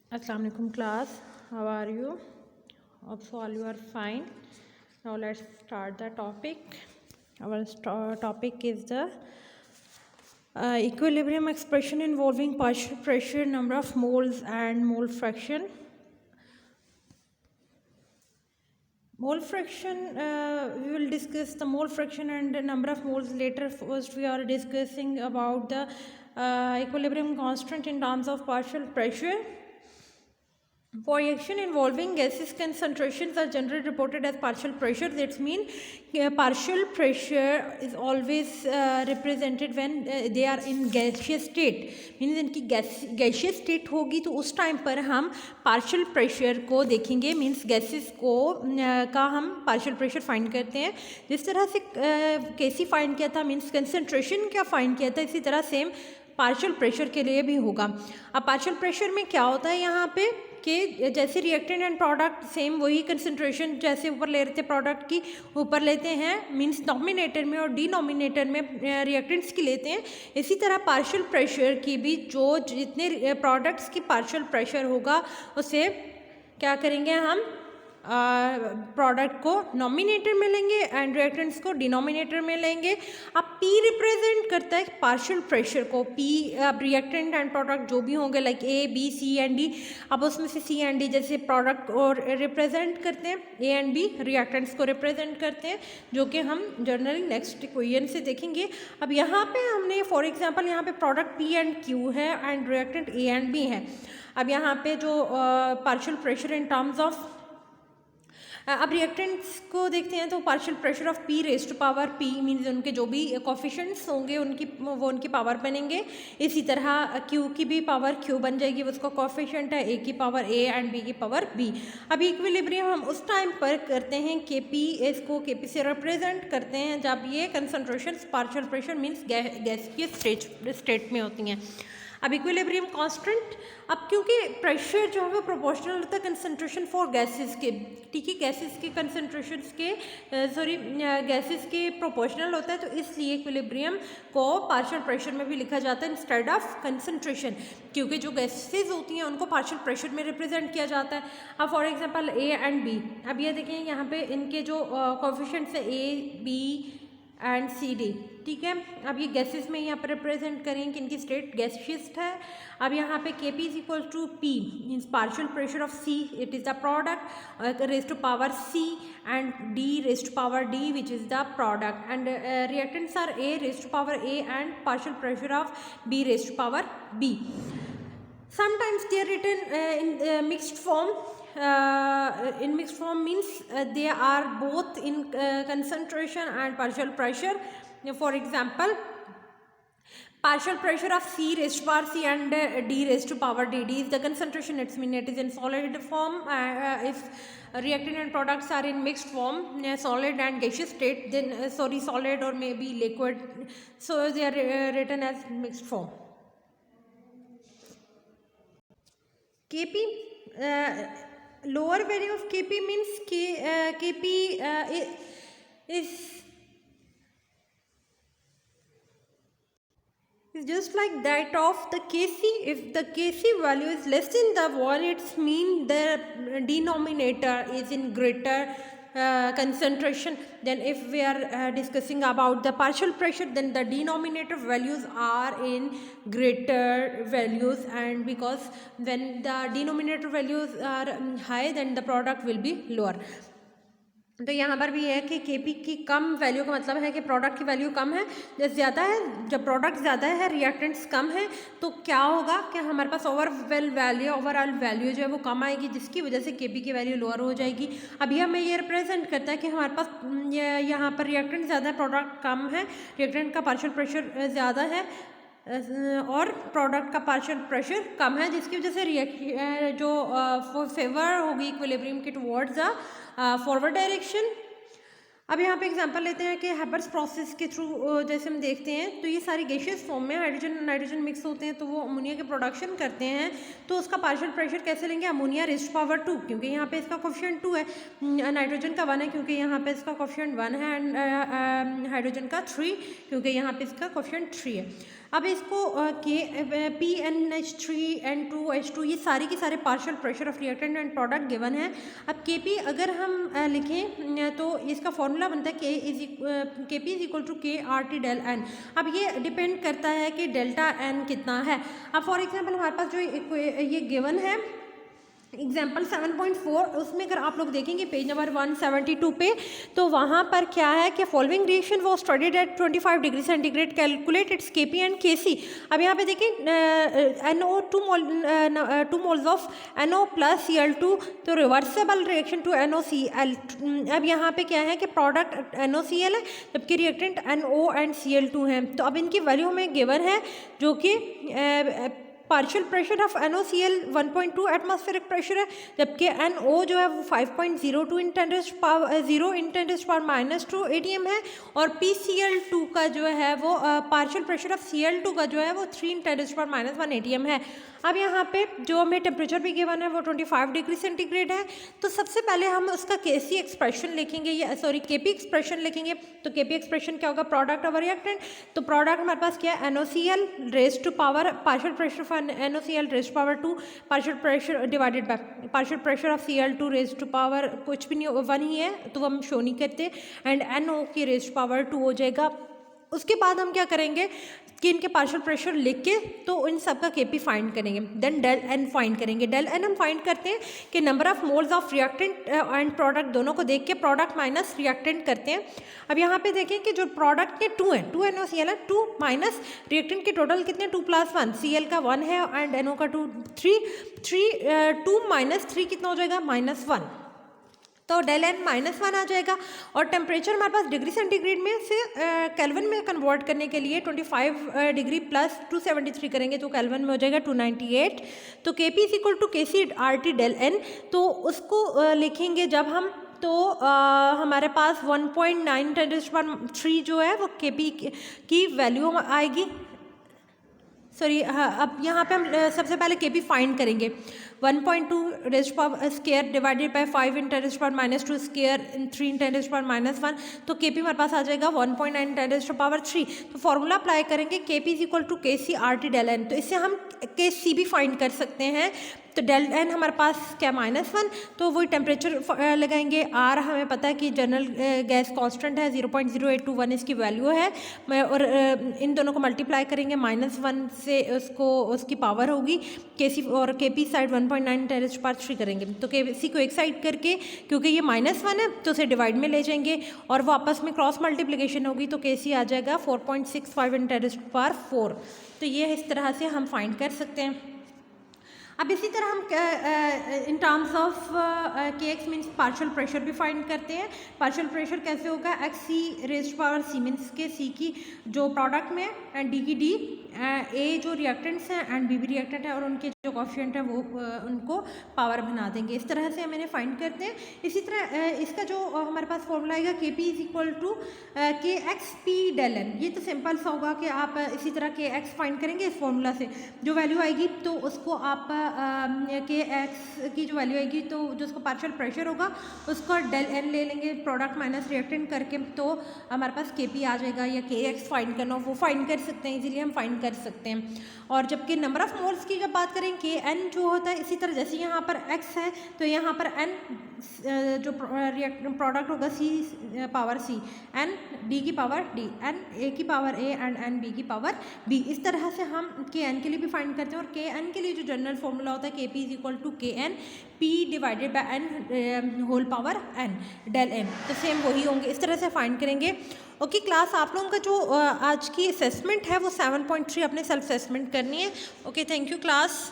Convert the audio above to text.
Assalamu alaikum class, how are you? Hope so all you are fine. Now let's start the topic. Our topic is the equilibrium expression involving partial pressure, number of moles and mole fraction. Mole fraction, we will discuss the mole fraction and the number of moles later. First we are discussing about the equilibrium constant in terms of partial pressure. For reaction involving gases, concentrations are generally reported as partial pressure. That means partial pressure is always represented when they are in gaseous state. Means इनकी gaseous state होगी तो उस time पर हम partial pressure को देखेंगे. Means gases को का हम partial pressure find करते हैं. जिस तरह से Kc find किया था, means concentration क्या find किया था, इसी तरह same पार्शियल प्रेशर के लिए भी होगा. अब पार्शियल प्रेशर में क्या होता है यहाँ पे कि जैसे रिएक्टेंट एंड प्रोडक्ट सेम वही कंसंट्रेशन जैसे ऊपर ले रहे थे प्रोडक्ट की ऊपर लेते हैं, मींस नॉमिनेटर में, और डिनोमिनेटर में रिएक्टेंट्स की लेते हैं. इसी तरह पार्शियल प्रेशर की भी जो जितने प्रोडक्ट्स की पार्शियल प्रेशर होगा उसे क्या करेंगे हम प्रोडक्ट को नॉमिनेटर में लेंगे एंड रिएक्टेंट्स को डिनोमिनेटर में लेंगे. अब P रिप्रेजेंट करता है पार्शियल प्रेशर को. P अब रिएक्टेंट एंड प्रोडक्ट जो भी होंगे like A, B, C and D, अब उसमें से C एंड D जैसे प्रोडक्ट और रिप्रेजेंट करते हैं, A एंड B रिएक्टेंट्स को रिप्रेजेंट करते हैं, जो कि हम जनरली नेक्स्ट इक्वेशन से देखेंगे. अब यहाँ पे हमने फॉर एग्जांपल यहाँ पे प्रोडक्ट P एंड Q है and reactant A and B है. अब यहाँ पे जो partial pressure in terms of अब रिएक्टेंट्स को देखते हैं तो partial pressure of P raise to power P means उनके जो भी कोफिशिएंट्स होंगे उनकी पावर बनेंगे. इसी तरह Q की भी पावर Q बन जाएगी, उसका कोफिशिएंट है A की पावर A एंड B की पावर B. अब इक्विलिब्रियम हम उस टाइम पर करते हैं Kp, इसको Kp से रिप्रेजेंट करते हैं जब ये concentration partial pressure means gas की स्टेट में होती हैं. अब इक्विलिब्रियम कांस्टेंट, अब क्योंकि प्रेशर जो है वो प्रोपोर्शनल होता है कंसंट्रेशन फॉर गैसेस के, ठीक है, गैसेस के कंसंट्रेशन के गैसेस के प्रोपोर्शनल होता है, तो इसलिए इक्विलिब्रियम को पार्शियल प्रेशर में भी लिखा जाता है इंस्टेड ऑफ कंसंट्रेशन, क्योंकि जो गैसेस होती हैं उनको पार्शियल प्रेशर में रिप्रेजेंट किया जाता है. अब for example A and B, अब ये देखें यहाँ पे इनके जो कोफिशिएंट्स है A, B and C, D, ठीक है. अब ये गैसेस में यहाँ पर रिप्रेजेंट करें कि इनकी स्टेट गैसियस है. अब यहाँ पे Kp is equal to P means partial pressure of C, it is the product raise to power C and D raise to power D which is the product and reactants are A raise to power A and partial pressure of B raise to power B. Sometimes they are written in mixed form. In mixed form means they are both in concentration and partial pressure. For example, partial pressure of C raised to power C and D raised to power D. D is the concentration. It means it is in solid form. If reactant and products are in mixed form, solid and gaseous state, then solid or maybe liquid, so they are written as mixed form. Kp, lower value of Kp means Kp is just like that of the Kc. If the Kc value is less than the 1, it means the denominator is in greater concentration. Then if we are discussing about the partial pressure, then the denominator values are in greater values, and because when the denominator values are high then the product will be lower. तो यहाँ पर भी है कि Kp की कम value का मतलब है कि प्रोडक्ट की वैल्यू कम है, जब ज़्यादा है, जब प्रोडक्ट ज़्यादा है रिएक्टेंट्स कम है तो क्या होगा कि हमारे पास ओवरऑल वैल्यू जो है वो कम आएगी, जिसकी वजह से Kp की वैल्यू लोअर हो जाएगी. अभी हमें ये रिप्रेजेंट करता है कि हमारे पास यहाँ पर रिएक्टेंट ज़्यादा है, प्रोडक्ट कम है, रिएक्टेंट का पार्शियल प्रेशर ज़्यादा है और प्रोडक्ट का पार्शियल प्रेशर कम है, जिसकी वजह से जो फेवर होगी इक्विलिब्रियम की टुवर्ड्स द फॉरवर्ड डायरेक्शन. अब यहाँ पे एग्जांपल लेते हैं कि हैबर्स प्रोसेस के थ्रू जैसे हम देखते हैं तो ये सारी गैसियस फॉर्म में हाइड्रोजन नाइट्रोजन मिक्स होते हैं तो वो अमोनिया के प्रोडक्शन करते हैं. तो उसका पार्शियल प्रेशर कैसे लेंगे, अमोनिया रेज़ टू पावर 2 क्योंकि यहाँ पे इसका कोफिशिएंट 2 है, नाइट्रोजन का 1 है क्योंकि यहाँ पे इसका कोफिशिएंट 1 है, एंड हाइड्रोजन का 3 क्योंकि यहाँ पे इसका कोफिशिएंट 3 है. अब इसको PNH3N2H2 ये सारे के सारे partial pressure of reactant and product given है। अब Kp अगर हम लिखें तो इसका फॉर्मूला बनता है Kp is equal to KRT del N। अब ये डिपेंड करता है कि डेल्टा N कितना है। अब फॉर एग्जांपल हमारे पास जो ये गिवन है एग्जाम्पल 7.4, उसमें अगर आप लोग देखेंगे पेज नंबर 172 पे, तो वहाँ पर क्या है कि फॉलोइंग रिएक्शन वो studied at 25 degree centigrade, calculate its Kp and Kc। अब यहाँ पे देखिए NO 2 moles of NO plus Cl2, तो रिवर्सेबल रिएक्शन टू NOCl। अब यहाँ पे क्या है कि प्रोडक्ट NOCl है जबकि रिएक्टेंट NO एंड Cl2 है। तो अब इनकी वैल्यू में गिवन है जो कि partial pressure of NOCl 1.2 atmospheric pressure है, जबकि NO जो है वो 5.02 × 10⁻⁻2 ATM है, और PCl2 का जो है वो पार्शियल प्रेशर ऑफ Cl2 का जो है वो 3 × 10⁻1 ATM है। अब यहाँ पे जो हमें टेम्परेचर भी गिवन है वो 25 डिग्री सेंटीग्रेड है। तो सबसे पहले हम उसका Kc एक्सप्रेशन लिखेंगे, या सॉरी Kp एक्सप्रेशन लिखेंगे। तो Kp एक्सप्रेशन क्या होगा, प्रोडक्ट और रिएक्टेंट। तो प्रोडक्ट हमारे पास क्या है, NOCl raise to power partial pressure of NOCl raise to power 2 partial pressure divided by partial pressure of Cl2 raise to power कुछ भी नहीं 1 ही है तो हम शो नहीं करते, एंड NO की रेज टू पावर 2 हो जाएगा। उसके बाद हम क्या करेंगे कि इनके पार्शियल प्रेशर लिख के तो इन सब का Kp फाइंड करेंगे, देन डेल N फाइंड करेंगे। डेल N हम फाइंड करते हैं कि number of moles of reactant and product दोनों को देख के प्रोडक्ट माइनस रिएक्टेंट करते हैं। अब यहाँ पे देखें कि जो प्रोडक्ट के 2 हैं, 2 NOCl है, 2 माइनस रिएक्टेंट के टोटल कितने 2 + 1, Cl का 1 है एंड NO का 2 3 2 - 3 कितना हो जाएगा -1, तो डेल N -1 आ जाएगा। और टेम्परेचर हमारे पास डिग्री सेंटीग्रेड में से केल्विन में कन्वर्ट करने के लिए 25 डिग्री प्लस 273 करेंगे तो केल्विन में हो जाएगा 298। तो Kp is equal to KcRT del N। तो उसको लिखेंगे जब हम तो हमारे पास 1.9 × 10⁻³ जो है वो Kp की वैल्यू आएगी। सॉरी अब यहाँ पे हम सबसे पहले Kp फाइंड करेंगे। 1.2 rays power square divided by 5 × 10⁻² square 3 × 10⁻1, तो Kp हमारे पास आ जाएगा 1.9 × 10⁻3। तो फॉर्मूला अप्लाई करेंगे Kp is equal to KcRT del N। तो इससे हम Kc भी फाइंड कर सकते हैं। तो डेल N हमारे पास क्या -1, तो वही टेम्परेचर लगाएंगे। R हमें पता है कि जनरल गैस कांस्टेंट है 0.0821 इसकी वैल्यू है, और इन दोनों को मल्टीप्लाई करेंगे -1 से उसकी पावर होगी Kc, और Kp साइड 1.9 × 10⁻³ करेंगे। तो Kc को एक साइड करके क्योंकि ये -1 है तो उसे डिवाइड में ले जाएंगे और वो आपस में क्रॉस मल्टीप्लिकेशन होगी तो Kc आ जाएगा 4.65 × 10⁻⁴। तो ये इस तरह से हम फाइंड कर सकते हैं। अब इसी तरह हम in terms of Kx means partial pressure भी फाइंड करते हैं। पार्शियल प्रेशर कैसे होगा, xc raise to power c means के c की जो प्रोडक्ट में एंड d की d, a जो रिएक्टेंट्स हैं एंड b भी रिएक्टेंट है और उनके जो कॉफिशिएंट है वो उनको पावर बना देंगे। इस तरह से हम इन्हें फाइंड करते हैं। इसी तरह इसका जो हमारे पास फॉर्मूला आएगा Kp is equal to KxP del N। ये तो सिंपल सा होगा कि आप इसी तरह Kx फाइंड करेंगे इस फॉर्मूला से, जो वैल्यू आएगी तो उसको आप Kx की जो वैल्यू आएगी तो जो उसका पार्शियल प्रेशर होगा उसको डेल N ले लेंगे प्रोडक्ट माइनस रिएक्टेंट करके, तो हमारे पास Kp आ जाएगा। या Kx फाइंड करना हो वो फाइंड कर सकते हैं, इजीली हम फाइंड कर सकते हैं। और जबकि नंबर ऑफ मोल्स की जब बात करें Kn जो होता है, इसी तरह जैसे यहाँ पर x है तो यहाँ पर n जो प्रोडक्ट होगा c power c, n d की पावर d, n a की power a and n b की पावर b। इस तरह से हम Kn के लिए भी फाइंड करते हैं। और Kn के लिए जो जनरल फॉर्मूला होता है Kp is equal to Kn p divided by n whole power n del n। तो सेम वही होंगे, इस तरह से फाइंड करेंगे। ओके क्लास, आप लोगों का जो आज की असेसमेंट है वो 7.3 अपने सेल्फ असेसमेंट करनी है। Okay thank you class.